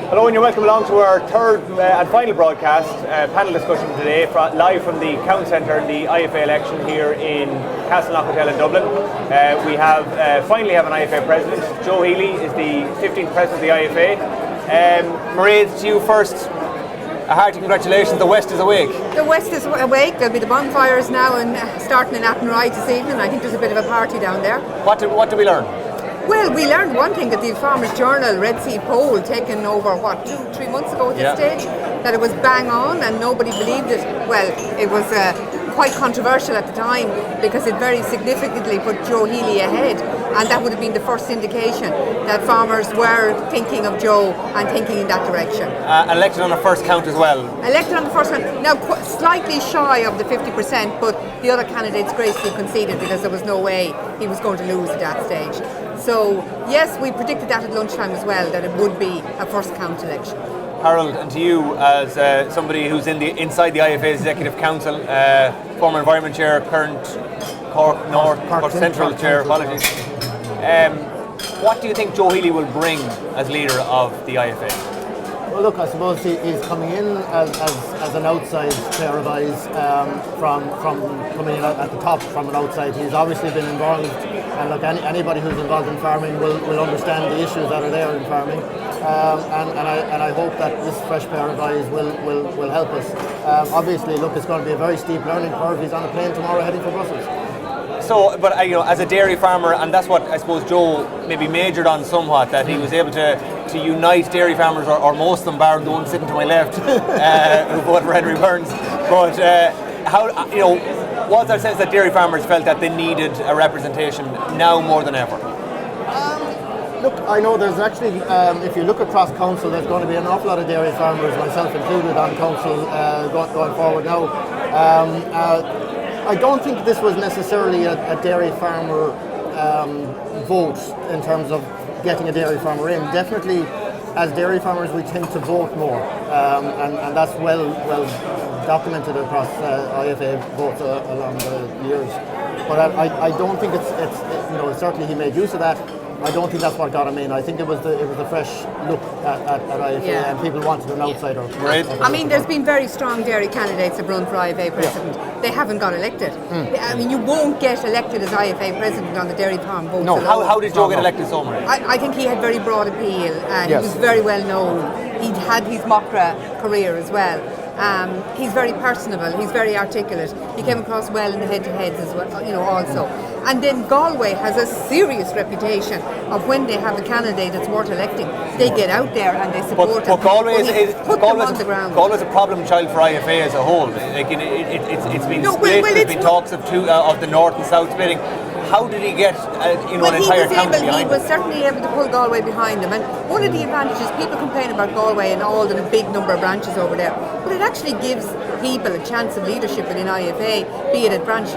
Hello and you're welcome along to our third and final broadcast, panel discussion today, live from the County Centre in the IFA election here in Castleknock Hotel in Dublin. We finally have an IFA president. Joe Healy is the 15th president of the IFA. Mairead, to you first. A hearty congratulations, the West is awake. The West is awake, there'll be the bonfires now and starting in Athenry this evening. I think there's a bit of a party down there. What do we learn? Well, we learned one thing at the Farmers Journal Red Sea poll taken over, 2-3 months ago at this stage, that it was bang on and nobody believed it. Well, it was quite controversial at the time because it very significantly put Joe Healy ahead, and that would have been the first indication that farmers were thinking of Joe and thinking in that direction. Elected on the first count as well. Elected on the first count. Now, slightly shy of the 50%, but the other candidates gracefully conceded because there was no way he was going to lose at that stage. So, yes, we predicted that at lunchtime as well, that it would be a first count election. Harold, and to you as somebody who's inside the IFA's Executive Council, former Environment Chair, current Cork North, Cork Central Chair, apologies. What do you think Joe Healy will bring as leader of the IFA? Well, look, I suppose he's coming in as an outside pair of eyes from coming in at the top from an outside. He's obviously been involved, and look, anybody who's involved in farming will understand the issues that are there in farming. And I hope that this fresh pair of eyes will help us. Obviously, look, it's going to be a very steep learning curve. He's on a plane tomorrow heading for Brussels. So, but as a dairy farmer, and that's what I suppose Joe maybe majored on somewhat, that he was able to unite dairy farmers, or most of them, bar the one sitting to my left, who voted for Henry Burns. But was there a sense that dairy farmers felt that they needed a representation now more than ever? Look, I know there's actually, if you look across council, there's going to be an awful lot of dairy farmers, myself included, on council going forward now. I don't think this was necessarily a dairy farmer vote in terms of getting a dairy farmer in. Definitely, as dairy farmers, we tend to vote more, and that's well documented across IFA votes along the years. But I don't think it's certainly he made use of that. I don't think that's what got him in. I think it was the fresh look at IFA, and people wanted an outsider. Right. I mean, there's been very strong dairy candidates that run for IFA president. Yeah. They haven't got elected. I mean, you won't get elected as IFA president on the dairy farm votes alone. How did Joe get elected so much? I think he had very broad appeal, and he was very well known. He'd had his Macra career as well. He's very personable, he's very articulate. He came across well in the head-to-heads as well, also. And then Galway has a serious reputation of when they have a candidate that's worth electing, they get out there and they support him. But Galway's on the ground. Galway's a problem child for IFA as a whole. Like it's been split. There's been talks of the north and south splitting. How did he get an entire county behind him? He was certainly able to pull Galway behind him. And one of the advantages, people complain about Galway and all the big number of branches over there, but it actually gives people a chance of leadership within IFA, be it at branch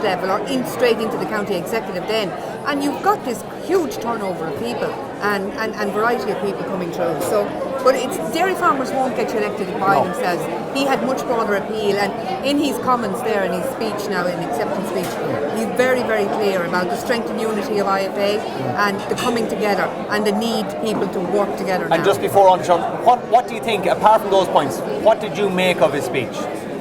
level or straight into the county executive then. And you've got this huge turnover of people and variety of people coming through. So, but dairy farmers won't get you elected by themselves. He had much broader appeal, and in his comments there, in his speech now, in acceptance speech, he's very, very clear about the strength and unity of IFA and the coming together and the need people to work together now. And just before on, Sean, what do you think, apart from those points, what did you make of his speech?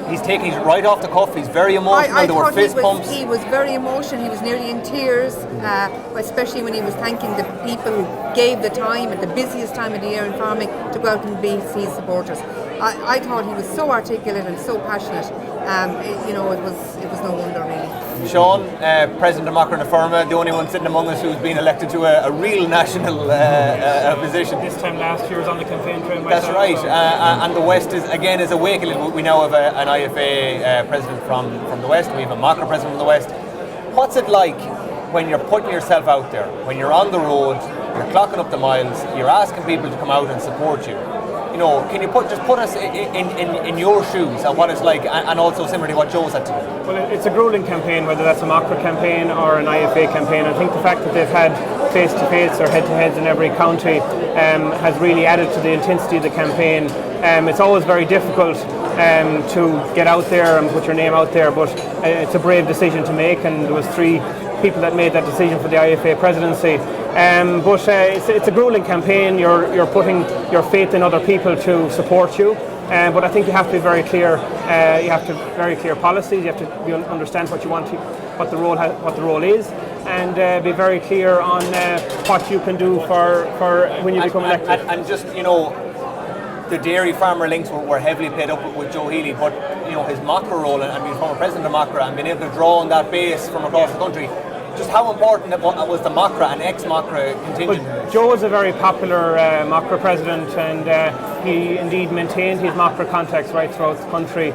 He's taking it right off the cuff. He's very emotional. There were fist pumps. He was very emotional. He was nearly in tears, especially when he was thanking the people who gave the time at the busiest time of the year in farming to go out and be his supporters. I thought he was so articulate and so passionate. It was no wonder really. Sean, President of Macra na Firma, the only one sitting among us who's been elected to a real national position. This time last year was on the campaign trail myself. That's right, and the West is awake a little bit. We now have an IFA president from the West, we have a Macra president from the West. What's it like when you're putting yourself out there, when you're on the road, you're clocking up the miles, you're asking people to come out and support you? Can you put us in your shoes and what it's like, and also similarly what Joe's had to do? Well, it's a grueling campaign, whether that's a Macra campaign or an IFA campaign. I think the fact that they've had face-to-face or head-to-heads in every county has really added to the intensity of the campaign. It's always very difficult to get out there and put your name out there, but it's a brave decision to make, and there was 3 people that made that decision for the IFA presidency. But it's a grueling campaign. You're putting your faith in other people to support you. But I think you have to be very clear. You have to very clear policies. You have to understand what you want, what the role is, and be very clear on what you can do for when you become elected. And just the dairy farmer links were heavily played up with Joe Healy, but his Macra role and being former president of Macra and being able to draw on that base from across the country. Just how important was the Macra and ex-Macra contingent? Well, Joe was a very popular Macra president, and he indeed maintained his Macra contacts right throughout the country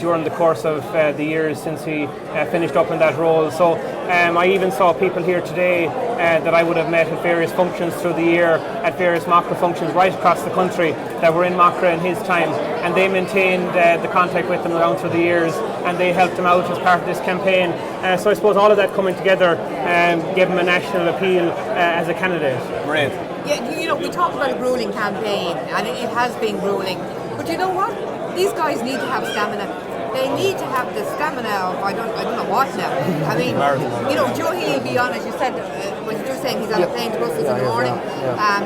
during the course of the years since he finished up in that role. So I even saw people here today that I would have met at various functions through the year, at various Macra functions right across the country that were in Macra in his time, and they maintained the contact with them down through the years, and they helped him out as part of this campaign. So I suppose all of that coming together gave him a national appeal as a candidate. Mairead. Yeah, we talked about a grueling campaign, and it has been grueling. But you know what? These guys need to have stamina. They need to have the stamina of I don't know what now. I mean, Joe Healy will be on, as you said, what you were saying, he's on a plane to Brussels in the morning.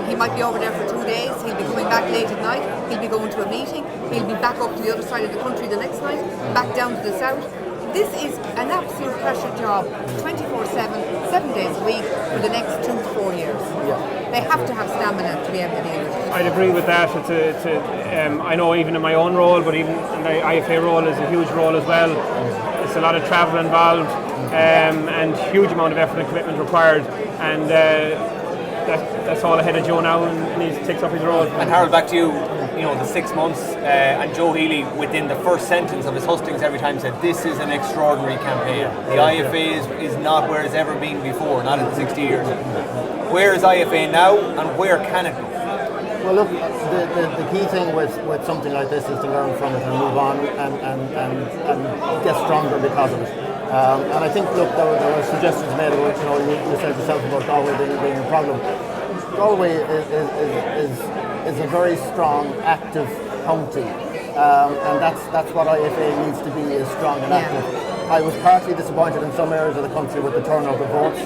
He might be over there for 2 days. He'll be coming back late at night. He'll be going to a meeting. He'll be back up to the other side of the country the next night, back down to the south. This is an absolute pressure job, 24/7, 7 days a week for the next 2 to 4 years. They have to have stamina to be able to deal with it. I'd agree with that. I know even in my own role, but even in the IFA role is a huge role as well. It's a lot of travel involved and huge amount of effort and commitment required. And that's all ahead of Joe now, and he takes up his role. And Harold, back to you. The 6 months, and Joe Healy, within the first sentence of his hustings every time, said this is an extraordinary campaign. The IFA is not where it's ever been before, not in 60 years. Where is IFA now, and where can it go? Well, look, the key thing with something like this is to learn from it and move on and get stronger because of it. And I think, look, there were suggestions made about, you said yourself about Galway being a problem. Galway is a very strong, active county, and that's what IFA needs to be, is strong and active. I was partly disappointed in some areas of the country with the turnout of votes.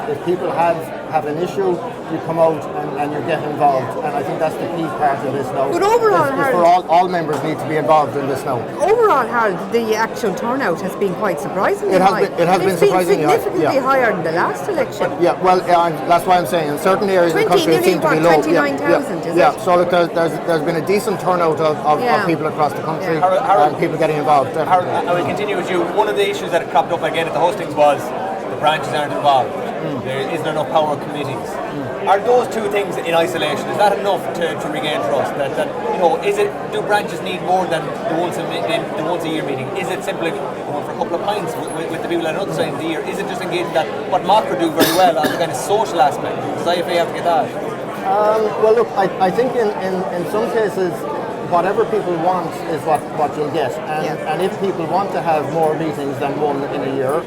If people have an issue, you come out and you get involved, and I think that's the key part of this now. But overall, Harold, all members need to be involved in this now. Overall, Harold, the actual turnout has been quite surprisingly high. It has been surprisingly high. Significantly higher than the last election. That's why I'm saying in certain areas of the country it seems to be low. 29,000, is it? So look, there's been a decent turnout of people across the country, and people getting involved. Harold, I will continue with you. One of the issues that cropped up again at the hustings was the branches aren't involved. There isn't enough power committees. Are those two things in isolation? Is that enough to regain trust? Do branches need more than the once a year meeting? Is it simply going for a couple of pints with the people at another side of the year? Is it just engaging that what Macra do very well on the kind of social aspect? Does IFA have to get that? Well, look, I think in some cases, whatever people want is what you'll get, and if people want to have more meetings than one in a year,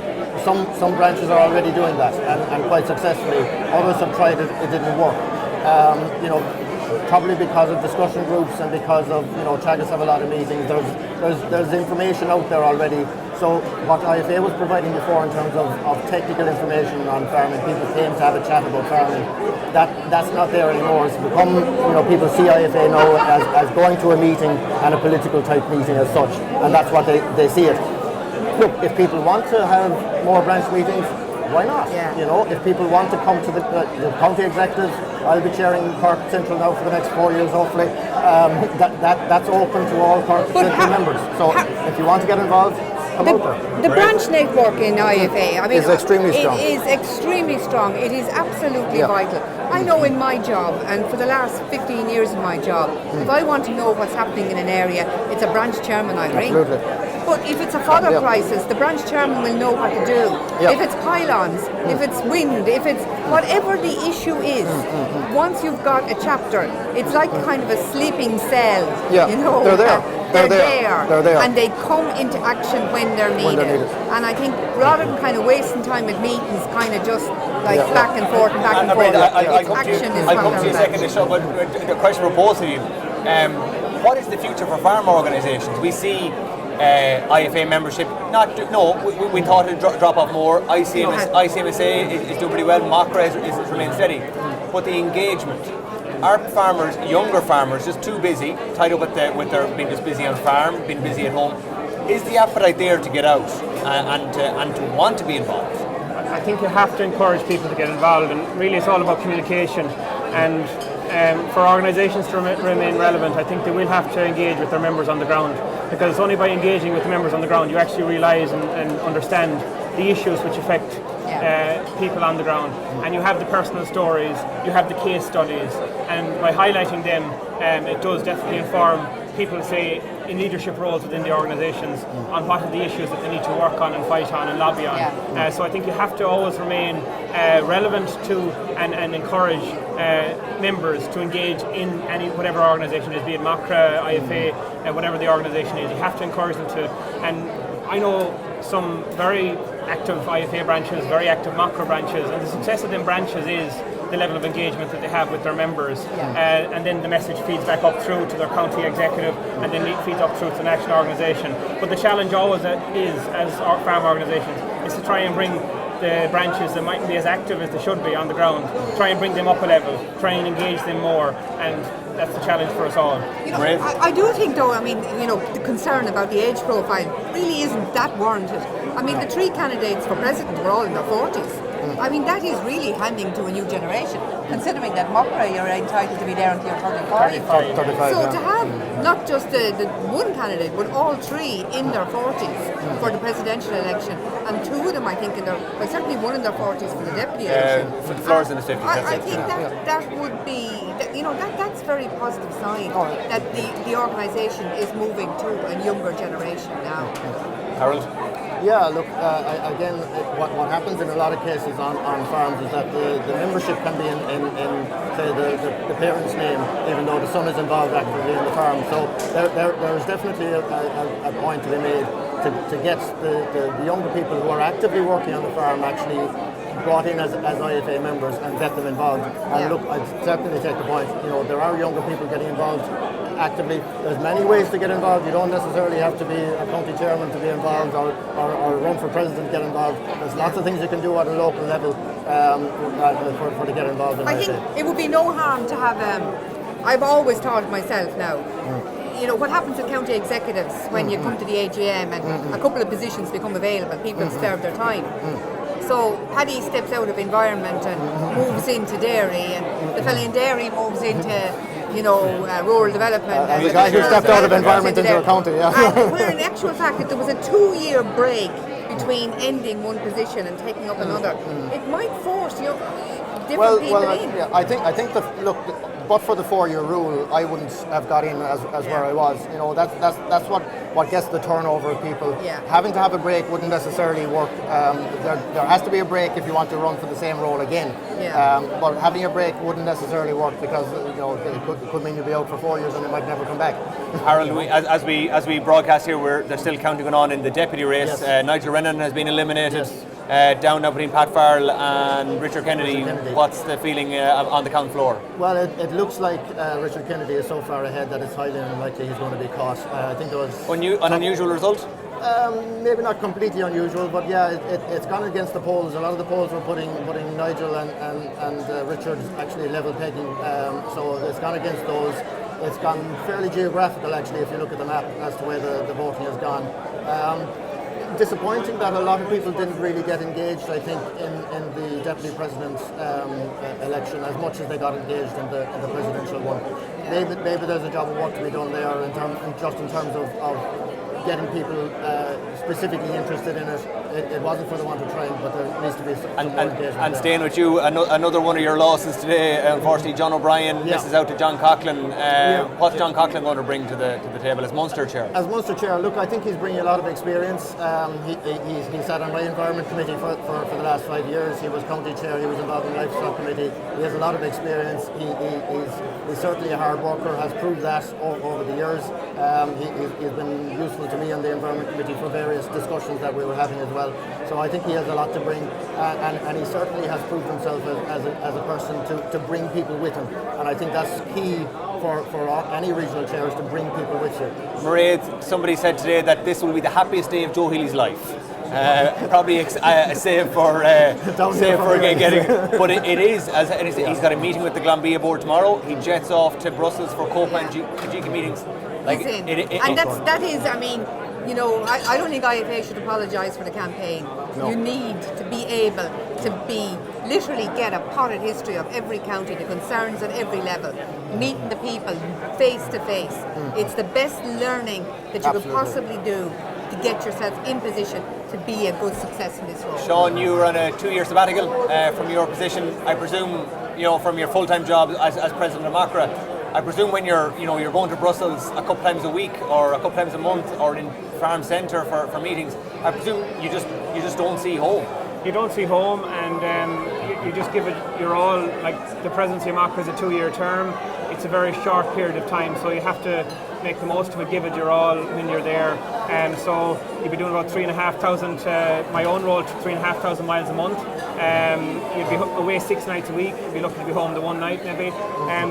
some branches are already doing that, and quite successfully. Others have tried it; it didn't work. Probably because of discussion groups and because of Teagasc have a lot of meetings. There's information out there already. So what IFA was providing before in terms of technical information on farming, people came to have a chat about farming. That's not there anymore. It's become, people see IFA now as going to a meeting and a political type meeting as such, and that's what they see it. Look, if people want to have more branch meetings, why not? If people want to come to the county executives, I'll be chairing Cork Central now for the next 4 years, hopefully. That's open to all Cork Central members. So if you want to get involved, the branch network in IFA, is extremely strong. It is extremely strong. It is absolutely vital. I know in my job, and for the last 15 years in my job, if I want to know what's happening in an area, it's a branch chairman I ring. Absolutely. But if it's a fodder crisis, the branch chairman will know what to do. If it's pylons, if it's wind, if it's whatever the issue is, once you've got a chapter, it's like kind of a sleeping cell. They're there. They're there. And they come into action when they're needed. And I think rather than kind of wasting time at meetings, kind of just like back and forth and back and forth, action is what I'll come to you a second to show, but the question for both of you, what is the future for farm organisations? We see IFA membership, we thought it'd drop off more. ICMSA is doing pretty well. Macra is remained steady, but the engagement. Our farmers, younger farmers, just too busy, tied up with their being just busy on farm, being busy at home. Is the appetite there to get out and to want to be involved? I think you have to encourage people to get involved, and really it's all about communication. And for organisations to remain relevant, I think they will have to engage with their members on the ground, because it's only by engaging with the members on the ground you actually realise and understand the issues which affect people on the ground. And you have the personal stories, you have the case studies, and by highlighting them, it does definitely inform people, say, in leadership roles within the organisations on what are the issues that they need to work on and fight on and lobby on. So I think you have to always remain relevant to and encourage members to engage in whatever organisation it is, be it Macra, IFA, whatever the organisation is. You have to encourage them to. And I know some very active IFA branches, very active Macra branches, and the success of them branches is the level of engagement that they have with their members, and then the message feeds back up through to their county executive, and then it feeds up through to the national organisation. But the challenge always is, as farm organisations, is to try and bring the branches that mightn't be as active as they should be on the ground, try and bring them up a level, try and engage them more, and that's the challenge for us all. I do think, though, the concern about the age profile really isn't that warranted. The 3 candidates for president were all in their 40s. That is really handing to a new generation, considering that Macra, you're entitled to be there until you're 35. So to have not just the one candidate, but all 3 in their 40s for the presidential election, and 2 of them, I think, certainly one in their 40s for the deputy election. Florence in the 50s. I think that would be, that's a very positive sign that the organisation is moving to a younger generation now. Harold? Yeah, look, again, what happens in a lot of cases on farms is that the membership can be in say, the parent's name, even though the son is involved actively in the farm. So there is definitely a point to be made to get the younger people who are actively working on the farm actually brought in as IFA members and get them involved. And look, I'd certainly take the point, there are younger people getting involved actively. There's many ways to get involved. You don't necessarily have to be a county chairman to be involved or run for president to get involved. There's lots of things you can do at a local level for to get involved in I think it would be no harm to have, I've always thought myself now, what happens with county executives when you come to the AGM and a couple of positions become available, people serve their time. So Paddy steps out of environment and moves into dairy, and the fellow in dairy moves into rural development. The guy who stepped out of environment into a county, And where in actual fact, if there was a 2-year break between ending one position and taking up another, it might force different people in. Yeah, I think but for the 4-year rule, I wouldn't have got in as where I was. That's what gets the turnover of people. Having to have a break wouldn't necessarily work. There has to be a break if you want to run for the same role again. But having a break wouldn't necessarily work, because it could mean you'll be out for 4 years and it might never come back. Harold, as we broadcast here, there's still counting going on in the deputy race. Nigel Rennan has been eliminated. Down now between Pat Farrell and Richard Kennedy. What's the feeling on the count floor? Well, it looks like Richard Kennedy is so far ahead that it's highly unlikely he's going to be caught. I think there was an unusual result. Maybe not completely unusual, but it's gone against the polls. A lot of the polls were putting Nigel and Richard actually level pegging. So it's gone against those. It's gone fairly geographical actually, if you look at the map, as to where the voting has gone. Disappointing that a lot of people didn't really get engaged, I think, in the deputy president's election as much as they got engaged in the presidential one. Maybe there's a job of work to be done there in terms of getting people specifically interested in it. It wasn't for the want of trying, but there needs to be some more engagement. And staying with you, another one of your losses today, unfortunately, John O'Brien misses out to John Coughlin. What's John Coughlin going to bring to the table as Munster chair? As Munster chair, look, I think he's bringing a lot of experience. He sat on my environment committee for the last 5 years. He was county chair, he was involved in the livestock committee. He has a lot of experience. He's certainly a hard worker, has proved that over the years. He's been useful to me on the environment committee for various discussions that we were having as well. well. So I think he has a lot to bring, and he certainly has proved himself as a person to bring people with him. And I think that's key for any regional chairs, to bring people with you. Mairead, somebody said today that this will be the happiest day of Joe Healy's life. Probably save for getting, but it is. He's got a meeting with the Glanbia board tomorrow. He jets off to Brussels for COPA and Kajika meetings. That is. I mean, you know, I don't think IFA should apologise for the campaign. No. You need to be able to literally get a potted history of every county, the concerns at every level, meeting the people face to face. It's the best learning that you could possibly do to get yourself in position to be a good success in this role. Sean, you were on a 2-year sabbatical from your position. I presume, you know, from your full-time job as president of Macra. I presume when you're going to Brussels a couple times a week or a couple times a month or in Farm Centre for meetings, I presume you just don't see home. You don't see home, and you just give it your all. Like, the presidency of Macra is a 2-year term. It's a very short period of time, so you have to make the most of it, give it your all when you're there. And so you'd be doing about 3,500, my own role, 3,500 miles a month. You'd be away 6 nights a week. You'd be lucky to be home the one night maybe.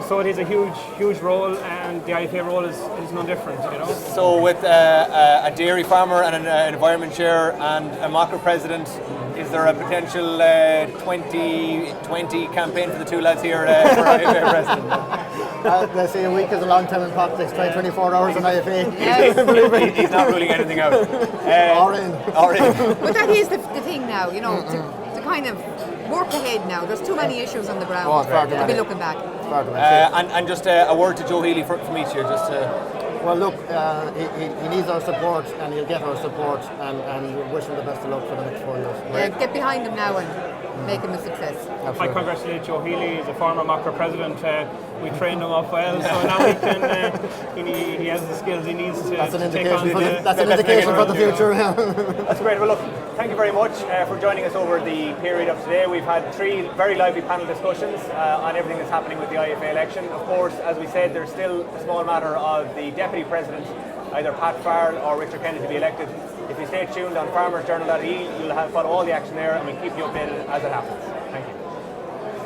So it is a huge role, and the IFA role is no different, you know. So with a dairy farmer and an environment chair and a Macra president, is there a potential 2020 campaign for the two lads here for IFA president? They say a week is a long time in politics. Try 24 hours in IFA. He's not ruling anything out. Or in. But that is the thing now, you know, to kind of work ahead now. There's too many issues on the ground to be looking back. And just a word to Joe Healy from each year, just to... Well, look, he needs our support, and he'll get our support, and wish him the best of luck for the next 4 years. Yeah, get behind him now and make him a success. Absolutely. I congratulate Joe Healy. He's a former Macra president. We trained him up well, so now he can. He has the skills he needs to. That's an take on indication for the future. That's great. Well, look, thank you very much for joining us over the period of today. We've had 3 very lively panel discussions on everything that's happening with the IFA election. Of course, as we said, there's still a small matter of the deputy president, either Pat Farrell or Richard Kennedy, to be elected. If you stay tuned on farmersjournal.ie, you'll follow all the action there, and we'll keep you updated as it happens. Thank you.